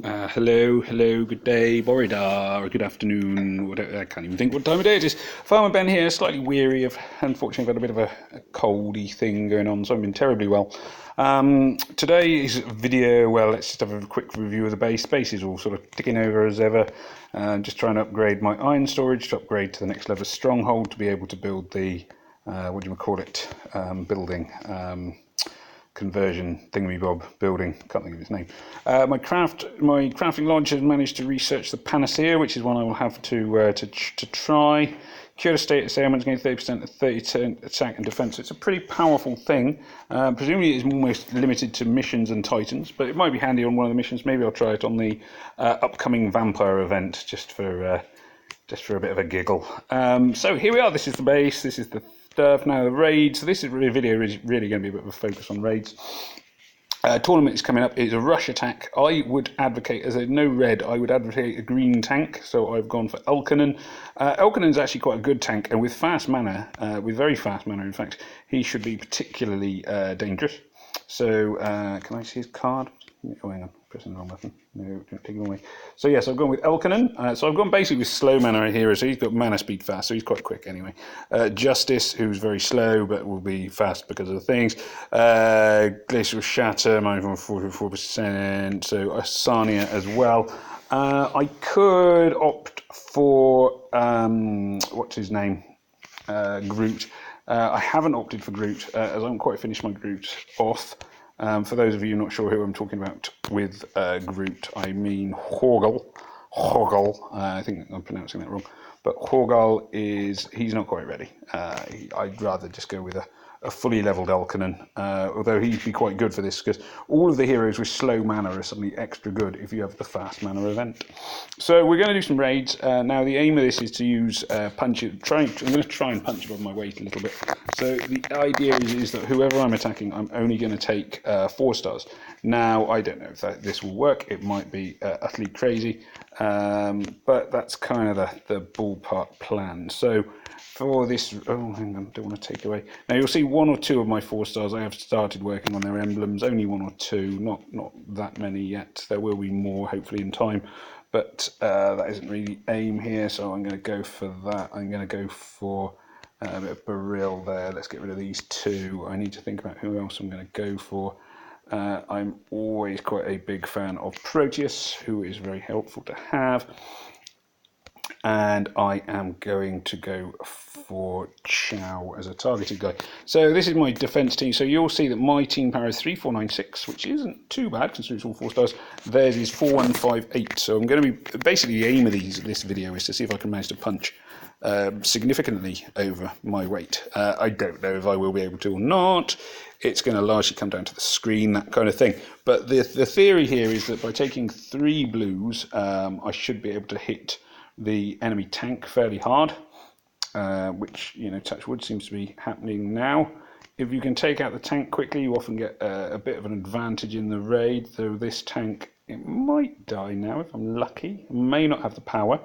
Hello, good day, Borida, or good afternoon, whatever, I can't even think what time of day it is. Farmer Ben here, slightly weary of, unfortunately, I've got a bit of a coldy thing going on, so I've been terribly well. Today's video, well, let's just have a quick review of the base. Base is all sort of ticking over as ever. Just trying to upgrade my iron storage to upgrade to the next level of stronghold to be able to build the, what do you call it, building. Conversion thingamabob building. Can't think of its name. My crafting lodge has managed to research the panacea, which is one I will have to try. Cure status ailments gain 30% of 30% attack and defense. It's a pretty powerful thing. Presumably it's almost limited to missions and titans, but it might be handy on one of the missions. Maybe I'll try it on the upcoming vampire event just for a bit of a giggle. So here we are. This is the base. This is the stuff. Now the raids. So this is really video is really going to be a bit of a focus on raids. Tournament is coming up. It's a rush attack. I would advocate, as there's no red, I would advocate a green tank. So I've gone for Elkanon. Elkanon's actually quite a good tank, and with fast mana, with very fast mana, in fact, he should be particularly dangerous. So can I see his card? Oh, hang on, pressing the wrong button. No, don't take it away. So yes, I've gone with Elkanon. So I've gone basically with slow mana here. So he's got mana speed fast, so he's quite quick anyway. Justice, who's very slow but will be fast because of the things. Glacial Shatter, -44%. So Asania as well. I could opt for what's his name, Groot. I haven't opted for Groot as I haven't quite finished my Groot off. For those of you not sure who I'm talking about with Groot, I mean Horgal. I think I'm pronouncing that wrong. But Horgal he's not quite ready. I'd rather just go with a fully leveled Elkanon, although he'd be quite good for this because all of the heroes with slow mana are suddenly extra good if you have the fast mana event. So we're going to do some raids. Now the aim of this is to use punch it. I'm going to try and punch above my weight a little bit. So the idea is that whoever I'm attacking, I'm only going to take 4 stars. Now I don't know if this will work. It might be utterly crazy, but that's kind of the ballpark plan. So for this, oh hang on, don't want to take away. Now you'll see 1 or 2 of my 4 stars. I have started working on their emblems. Only 1 or 2, not that many yet. There will be more hopefully in time, but that isn't really aim here. So I'm going to go for that. I'm going to go for a bit of Beryl there. Let's get rid of these 2. I need to think about who else I'm going to go for. I'm always quite a big fan of Proteus, who is very helpful to have. And I am going to go for Chow as a targeted guy. So this is my defense team. So you'll see that my team power is 3496, which isn't too bad considering it's all 4 stars. Theirs is 4158. So I'm going to be basically the aim of this video is to see if I can manage to punch significantly over my weight. I don't know if I will be able to or not. It's going to largely come down to the screen, that kind of thing. But the theory here is that by taking 3 blues, I should be able to hit the enemy tank fairly hard, which, you know, touch wood, seems to be happening now. If you can take out the tank quickly, you often get a bit of an advantage in the raid. Though this tank, it might die now if I'm lucky. It may not have the power.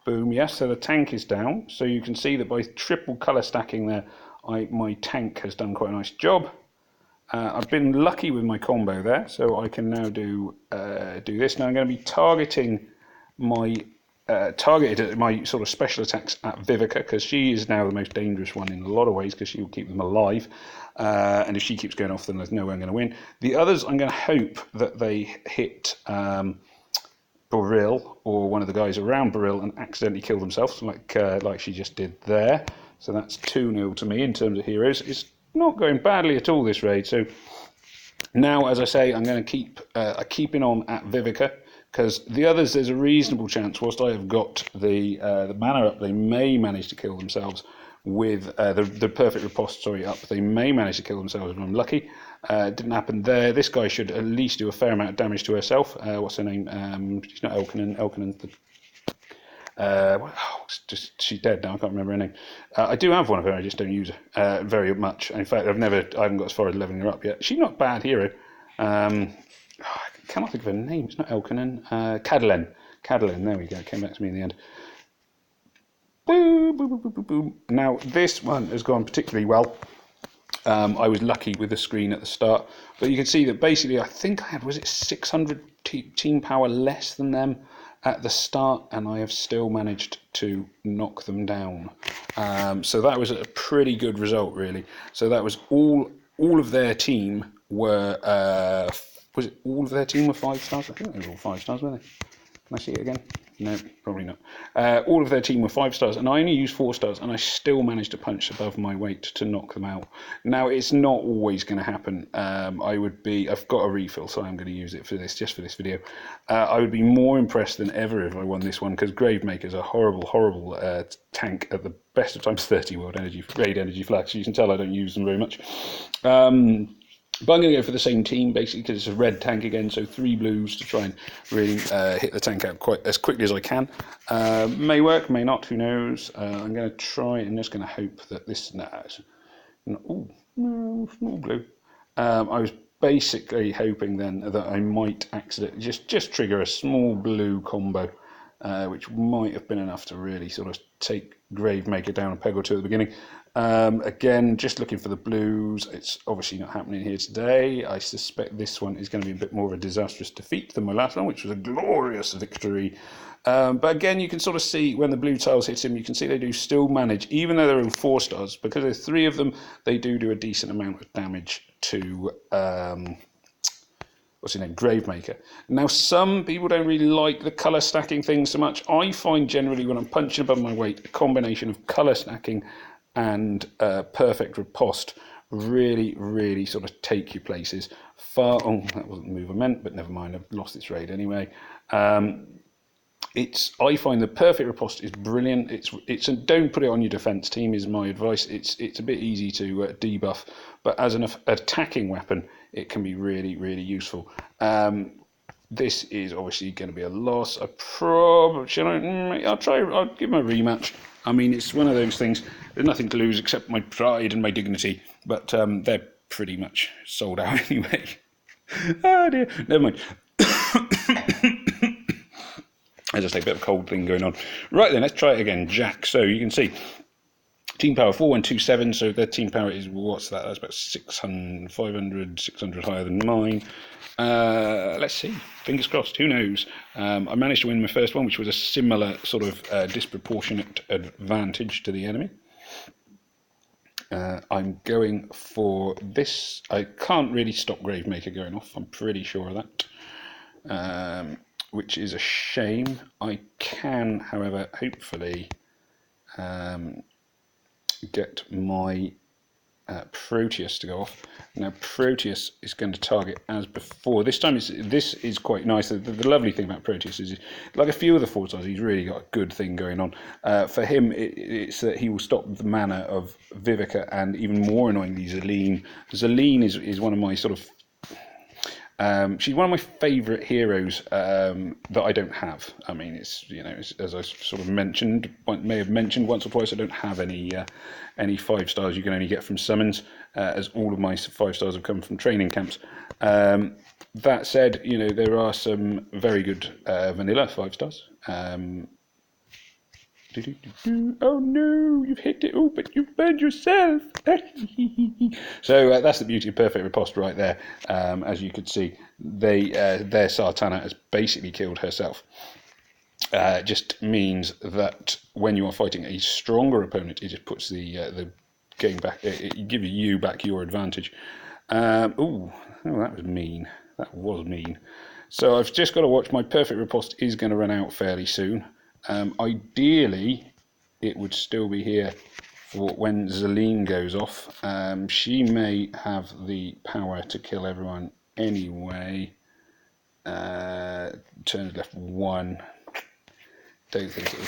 Boom, yes, so the tank is down. So you can see that by triple colour stacking there, my tank has done quite a nice job. I've been lucky with my combo there, so I can now do this. Now I'm going to be targeting my my sort of special attacks at Vivica, because she is now the most dangerous one in a lot of ways, because she will keep them alive. And if she keeps going off, then there's no way I'm going to win. The others, I'm going to hope that they hit Beryl or one of the guys around Beryl and accidentally kill themselves, like she just did there. So that's 2-0 to me in terms of heroes. It's not going badly at all, this raid. So now, as I say, I'm going to keep keeping on at Vivica, because the others, there's a reasonable chance, whilst I have got the mana up, they may manage to kill themselves with the perfect repository up. They may manage to kill themselves if I'm lucky. It didn't happen there. This guy should at least do a fair amount of damage to herself. What's her name? She's not Elkanon. Elkanon's the... she's dead now. I can't remember her name. I do have one of her. I just don't use her very much. In fact, I haven't got as far as leveling her up yet. She's not a bad hero. I cannot think of her name. It's not Elkanon. Cadaline. Cadaline. There we go. Came back to me in the end. Boom, boom, boom, boom, boom, boom. Now this one has gone particularly well. I was lucky with the screen at the start, but you can see that basically I think I had, was it 600 team power less than them at the start, and I have still managed to knock them down. So that was a pretty good result, really. So that was all of their team were, was it all of their team were 5 stars? I think they were all 5 stars, weren't they? Can I see it again? No, probably not. All of their team were 5 stars, and I only used 4 stars, and I still managed to punch above my weight to knock them out. Now, it's not always going to happen. I've got a refill, so I'm going to use it for this, just for this video. I would be more impressed than ever if I won this one, because Gravemaker's a horrible, horrible tank at the best of times 30 raid energy flags. You can tell I don't use them very much. But I'm going to go for the same team, basically, because it's a red tank again, so 3 blues to try and really hit the tank out quite as quickly as I can. May work, may not, who knows. I'm going to try and just going to hope that this... No, small blue. I was basically hoping then that I might accidentally just trigger a small blue combo, which might have been enough to really sort of take Gravemaker down a peg or two at the beginning. Again, just looking for the blues. It's obviously not happening here today. I suspect this one is going to be a bit more of a disastrous defeat than my last one, which was a glorious victory. But again, you can sort of see when the blue tiles hit him, you can see they do still manage, even though they're in 4 stars, because there's 3 of them, they do a decent amount of damage to... what's his name? Gravemaker. Now, some people don't really like the colour stacking thing so much. I find generally when I'm punching above my weight, a combination of colour stacking and perfect riposte really, really sort of take you places. Oh, that wasn't the move I meant, but never mind, I've lost its raid anyway. I find the perfect riposte is brilliant. It's don't put it on your defence team is my advice. It's a bit easy to debuff, but as an attacking weapon, it can be really, really useful. This is obviously going to be a loss. I'll give him a rematch. I mean, it's one of those things. There's nothing to lose except my pride and my dignity, but they're pretty much sold out anyway. Oh dear, never mind. I just like a bit of a cold thing going on. Right then, let's try it again. Jack. So you can see team power 4127. So their team power is, what's that? That's about 600 higher than mine. Let's see. Fingers crossed. Who knows? I managed to win my first one, which was a similar sort of disproportionate advantage to the enemy. I'm going for this. I can't really stop Gravemaker going off. I'm pretty sure of that. Which is a shame. I can, however, hopefully get my Proteus to go off. Now Proteus is going to target as before. This time this is quite nice. The lovely thing about Proteus is, like a few of the 4 stars, he's really got a good thing going on. For him, it's that he will stop the mana of Vivica, and even more annoyingly, Zelene. Zelene is one of my sort of... she's one of my favourite heroes that I don't have. I mean, it's, you know, as I sort of may have mentioned once or twice, I don't have any 5 stars. You can only get from summons, as all of my 5 stars have come from training camps. That said, you know, there are some very good vanilla 5 stars. Oh no, you've hit it. Oh, but you've burned yourself. So that's the beauty of perfect riposte right there. As you could see, their Sartana has basically killed herself. Just means that when you are fighting a stronger opponent, it just puts the game back. It gives you back your advantage. Oh, that was mean. That was mean. So I've just got to watch. My perfect riposte is going to run out fairly soon. Ideally, it would still be here for when Zelene goes off. She may have the power to kill everyone anyway. Turns left 1. Don't think it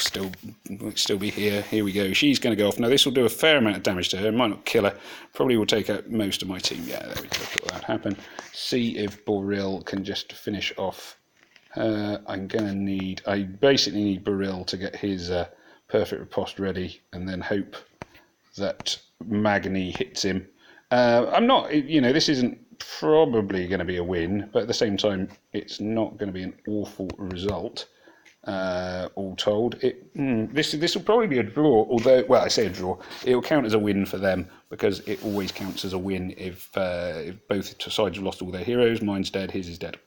will still be here. Here we go. She's going to go off. Now this will do a fair amount of damage to her. It might not kill her. Probably will take out most of my team. Yeah, there we go. Thought that happen. See if Boril can just finish off. I basically need Boril to get his perfect riposte ready, and then hope that Magni hits him. I'm not, you know, this isn't probably going to be a win, but at the same time, it's not going to be an awful result. All told, this will probably be a draw. Although, well, I say a draw, it will count as a win for them, because it always counts as a win if both sides have lost all their heroes. Mine's dead, his is dead.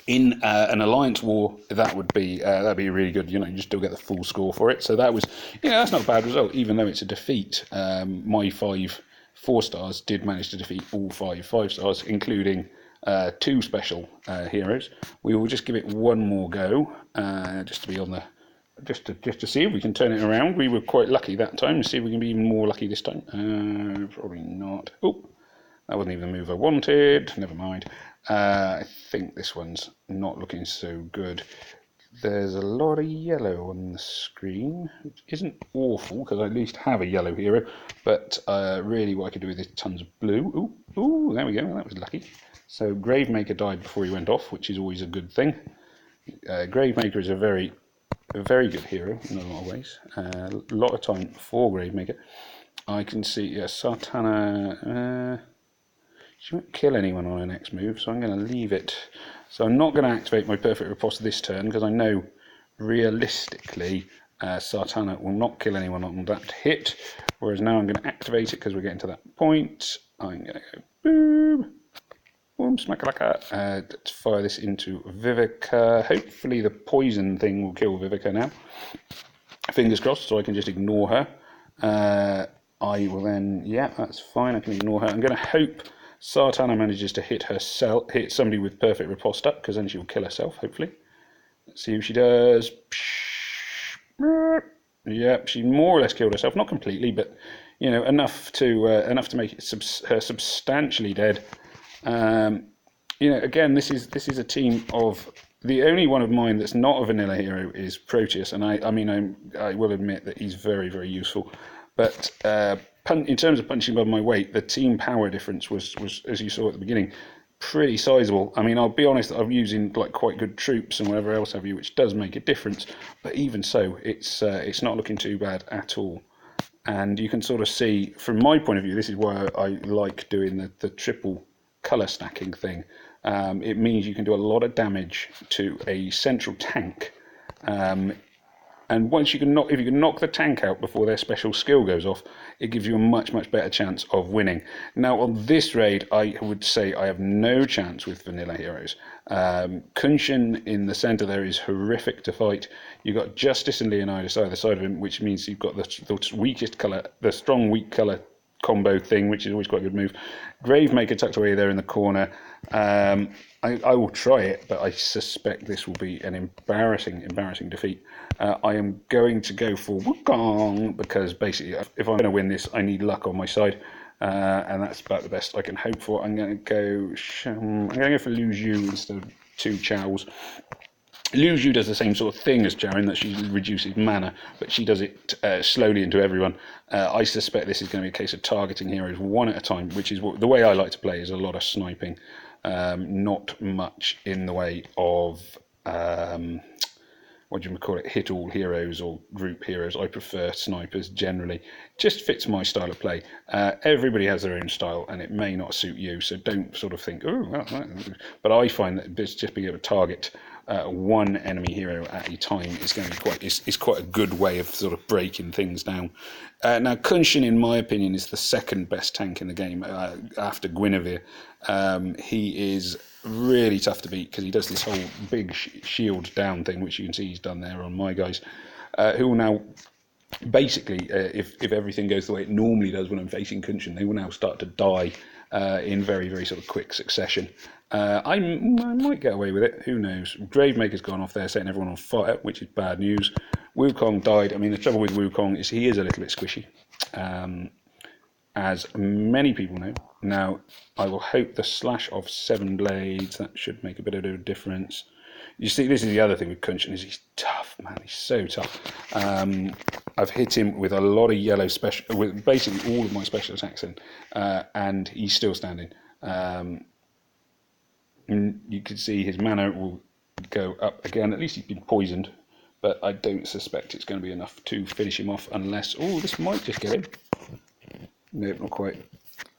In an alliance war, that would be that'd be really good. You still get the full score for it. So that was, that's not a bad result, even though it's a defeat. My 5 4-stars did manage to defeat all 5 5-stars, including 2 special heroes. We will just give it one more go, just to be on the, just to see if we can turn it around. We were quite lucky that time. Let's see if we can be even more lucky this time. Probably not. Oh, that wasn't even the move I wanted. Never mind. I think this one's not looking so good. There's a lot of yellow on the screen, which isn't awful because I at least have a yellow hero. But really, what I could do with is tons of blue. Ooh, there we go. That was lucky. So Gravemaker died before he went off, which is always a good thing. Gravemaker is a very good hero in a lot of ways. A lot of time for Gravemaker. I can see, Sartana. She won't kill anyone on her next move, so I'm going to leave it. So I'm not going to activate my Perfect Riposte this turn, because I know realistically Sartana will not kill anyone on that hit, whereas now I'm going to activate it because we're getting to that point. I'm going to go boom, boom, smack-a-lacka. Let's fire this into Vivica. Hopefully the poison thing will kill Vivica now. Fingers crossed, so I can just ignore her. I will then, that's fine, I can ignore her. I'm going to hope Sartana manages to hit somebody with Perfect Riposte up, because then she'll kill herself, hopefully. Let's see if she does. Yep, she more or less killed herself, not completely, but enough to make her substantially dead. Again, this is a team of, the only one of mine that's not a vanilla hero is Proteus, and I will admit that he's very, very useful, but in terms of punching above my weight, the team power difference was, as you saw at the beginning, pretty sizable. I'll be honest, I'm using quite good troops and whatever else have you, which does make a difference. But even so, it's not looking too bad at all. And you can sort of see, from my point of view, this is why I like doing the triple colour stacking thing. It means you can do a lot of damage to a central tank. And once if you can knock the tank out before their special skill goes off, it gives you a much, much better chance of winning. Now, on this raid, I would say I have no chance with vanilla heroes. Kunshin in the centre there is horrific to fight. You've got Justice and Leonidas either side of him, which means you've got the weakest colour, the strong weak colour combo thing, which is always quite a good move. Gravemaker tucked away there in the corner. I will try it, but I suspect this will be an embarrassing defeat. I am going to go for Wukong, because basically, if I'm going to win this, I need luck on my side, and that's about the best I can hope for. I'm going to go for Lu Zhu instead of 2 Chows. Lu Zhu does the same sort of thing as Jaren, that she reduces mana, but she does it slowly into everyone. I suspect this is going to be a case of targeting heroes one at a time, which is the way I like to play, is a lot of sniping. Not much in the way of, hit all heroes or group heroes. I prefer snipers generally. Just fits my style of play. Everybody has their own style, and it may not suit you, so don't sort of think, but I find that just being able to target one enemy hero at a time is going to be quite a good way of sort of breaking things down. Now, Kunshin, in my opinion, is the second best tank in the game after Guinevere. He is really tough to beat because he does this whole big shield down thing, which you can see he's done there on my guys, who will now basically, if everything goes the way it normally does when I'm facing Kunshin, they will now start to die in very, very sort of quick succession. I might get away with it, who knows. Gravemaker's gone off there setting everyone on fire, which is bad news. Wukong died. The trouble with Wukong is he is a little bit squishy, as many people know. Now, I will hope the slash of 7 blades, that should make a bit of a difference. You see, this is the other thing with Kunshin, is he's tough, man. He's so tough. I've hit him with a lot of yellow special, with basically all of my special attacks in, and he's still standing. You can see his mana will go up again. At least he's been poisoned, but I don't suspect it's going to be enough to finish him off unless... Oh, this might just get him. Nope, not quite.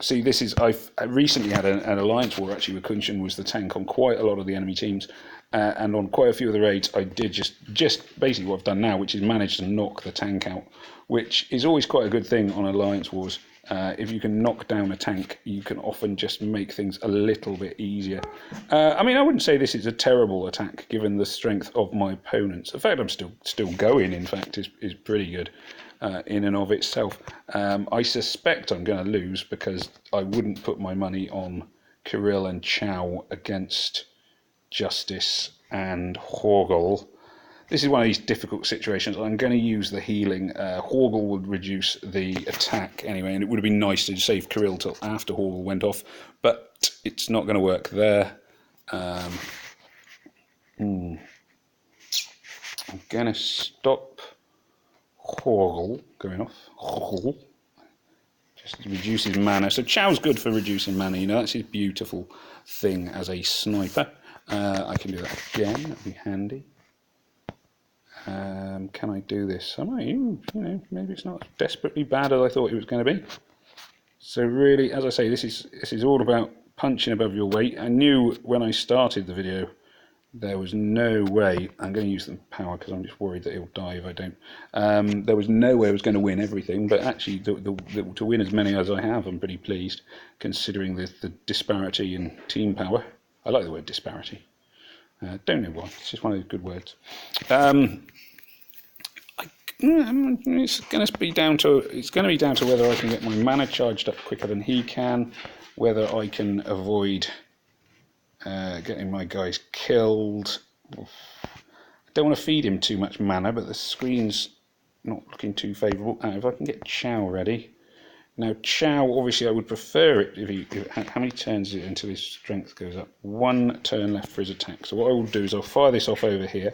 See, I've recently had an alliance war actually where Kunshin was the tank on quite a lot of the enemy teams, and on quite a few of the raids I did just basically what I've done now, which is manage to knock the tank out, which is always quite a good thing on alliance wars. if you can knock down a tank, you can often just make things a little bit easier. I mean, I wouldn't say this is a terrible attack given the strength of my opponents. The fact I'm still going, in fact, is pretty good in and of itself. I suspect I'm going to lose because I wouldn't put my money on Kirill and Chow against Justice and Horgel. This is one of these difficult situations. I'm going to use the healing. Horgel would reduce the attack anyway, and it would have been nice to save Kirill till after Horgel went off, but it's not going to work there. I'm going to stop Horgel going off. Horgel just reduces mana. So Chow's good for reducing mana. You know, that's his beautiful thing as a sniper. I can do that again. That'd be handy. Can I do this? I might, you know, maybe it's not as desperately bad as I thought it was going to be. So really, as I say, this is all about punching above your weight. I knew when I started the video there was no way. I'm going to use the power because I'm just worried that he'll die if I don't. There was no way I was going to win everything, but actually to win as many as I have, I'm pretty pleased, considering the disparity in team power. I like the word disparity. Don't know why. It's just one of those good words. It's going to be down to whether I can get my mana charged up quicker than he can, whether I can avoid getting my guys killed. I don't want to feed him too much mana, but the screen's not looking too favourable. If I can get Chow ready. Now Chow, obviously I would prefer it how many turns is it until his strength goes up? 1 turn left for his attack. So what I will do is I'll fire this off over here.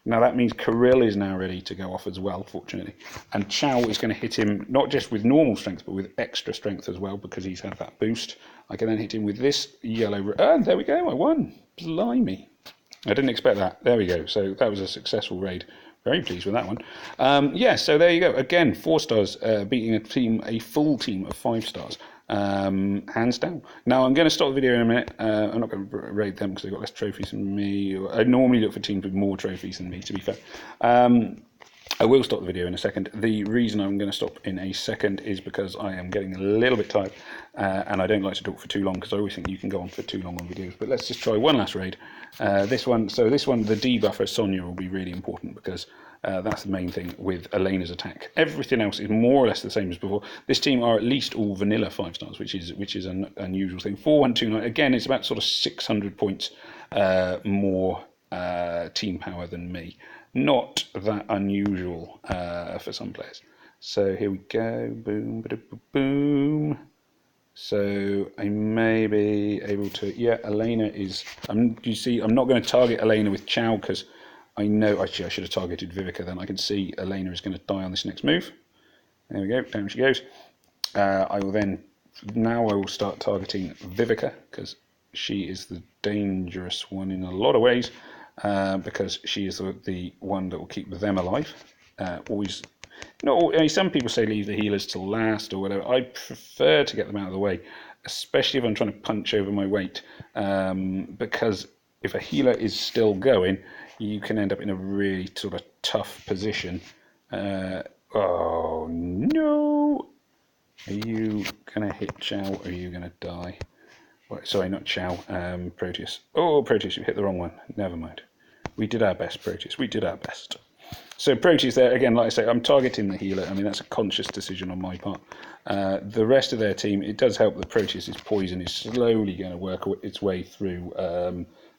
Now that means Kirill is now ready to go off as well, fortunately. And Chow is going to hit him not just with normal strength, but with extra strength as well, because he's had that boost. I can then hit him with this yellow... And there we go, I won. Blimey. I didn't expect that. There we go. So that was a successful raid. Very pleased with that one. Yeah, so there you go. Again, 4 stars, beating a full team of 5 stars. Hands down. Now I'm going to stop the video in a minute. I'm not going to raid them because they've got less trophies than me. I normally look for teams with more trophies than me, to be fair. I will stop the video in a second. The reason I'm going to stop in a second is because I am getting a little bit tired, and I don't like to talk for too long because I always think you can go on for too long on videos. But let's just try one last raid. This one, the debuffer Sonya will be really important because that's the main thing with Elena's attack. Everything else is more or less the same as before. This team are at least all vanilla 5 stars, which is an unusual thing. 4129, again, it's about sort of 600 points more team power than me. Not that unusual for some players. So here we go. Boom, boom. So I may be able to. Yeah, Elena is. You see, I'm not going to target Elena with Chow because I know. Actually, I should have targeted Vivica. Then I can see Elena is going to die on this next move. There we go. Down she goes. I will then. Now I will start targeting Vivica because she is the dangerous one in a lot of ways. Because she is the one that will keep them alive. Always, no. I mean, some people say leave the healers till last or whatever. I prefer to get them out of the way, especially if I'm trying to punch over my weight. Because if a healer is still going, you can end up in a really sort of tough position. Oh no! Are you gonna hit Chow or are you gonna die? Sorry, not Chow, Proteus. Oh, Proteus, you hit the wrong one. Never mind. We did our best, Proteus. We did our best. So Proteus there, again, like I say, I'm targeting the healer. I mean, that's a conscious decision on my part. The rest of their team, it does help that Proteus's poison is slowly going to work its way through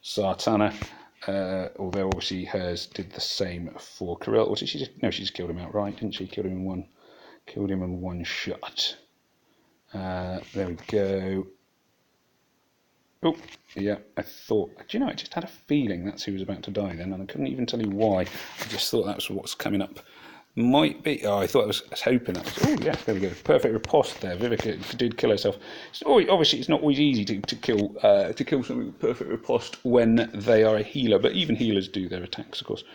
Sartana. Although, obviously, hers did the same for Kirill. Or did she just... No, she just killed him outright, didn't she? Killed him in one shot. There we go. Oh, yeah, I thought, do you know, I just had a feeling that's who was about to die then, and I couldn't even tell you why. I just thought that was what's coming up. Might be, I was hoping that was, oh yeah, there we go. Perfect riposte there. Vivica did kill herself. So, obviously, it's not always easy to kill something with perfect riposte when they are a healer, but even healers do their attacks, of course.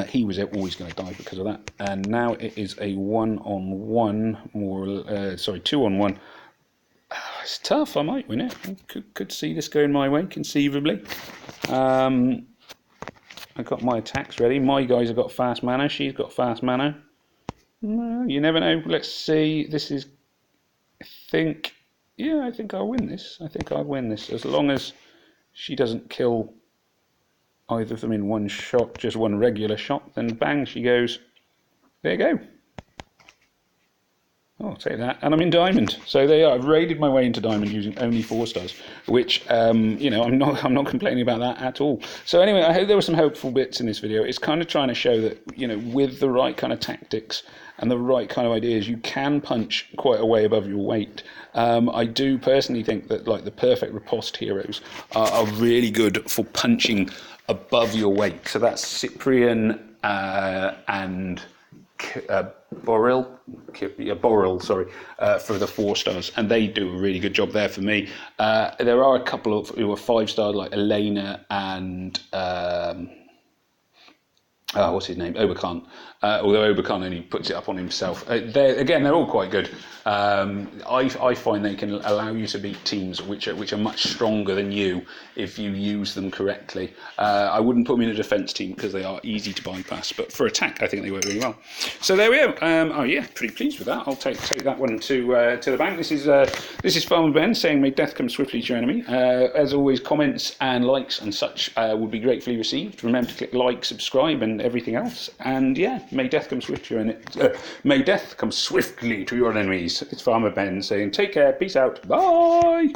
He was always going to die because of that. And now it is a 1-on-1, 2-on-1. It's tough. I might win it. I could see this going my way, conceivably. I got my attacks ready. My guys have got fast mana. She's got fast mana. You never know. Let's see. This is, I think, yeah, I think I'll win this. I think I'll win this. As long as she doesn't kill either of them in one shot, just one regular shot, then bang, she goes. There you go. Oh, I'll take that. And I'm in diamond. So there you are. I've raided my way into diamond using only 4 stars, which, you know, I'm not complaining about that at all. So anyway, I hope there were some hopeful bits in this video. It's kind of trying to show that, you know, with the right kind of tactics and the right kind of ideas, you can punch quite a way above your weight. I do personally think that, like, the perfect riposte heroes are really good for punching above your weight. So that's Cyprian and Boril, sorry, for the 4 stars, and they do a really good job there for me. There are a couple of who are 5 stars, like Elena and what's his name? Oberkhan. Although Oberkhan only puts it up on himself. They're all quite good. I find they can allow you to beat teams which are much stronger than you if you use them correctly. I wouldn't put them in a defence team because they are easy to bypass, but for attack, I think they work really well. So there we go. Oh yeah, pretty pleased with that. I'll take that one to the bank. This is Farmer Ben saying, "May death come swiftly to your enemy." As always, comments and likes and such would be gratefully received. Remember to click like, subscribe, and everything else. And yeah, may death come swiftly to your enemies. It's Farmer Ben saying, take care, peace out, bye.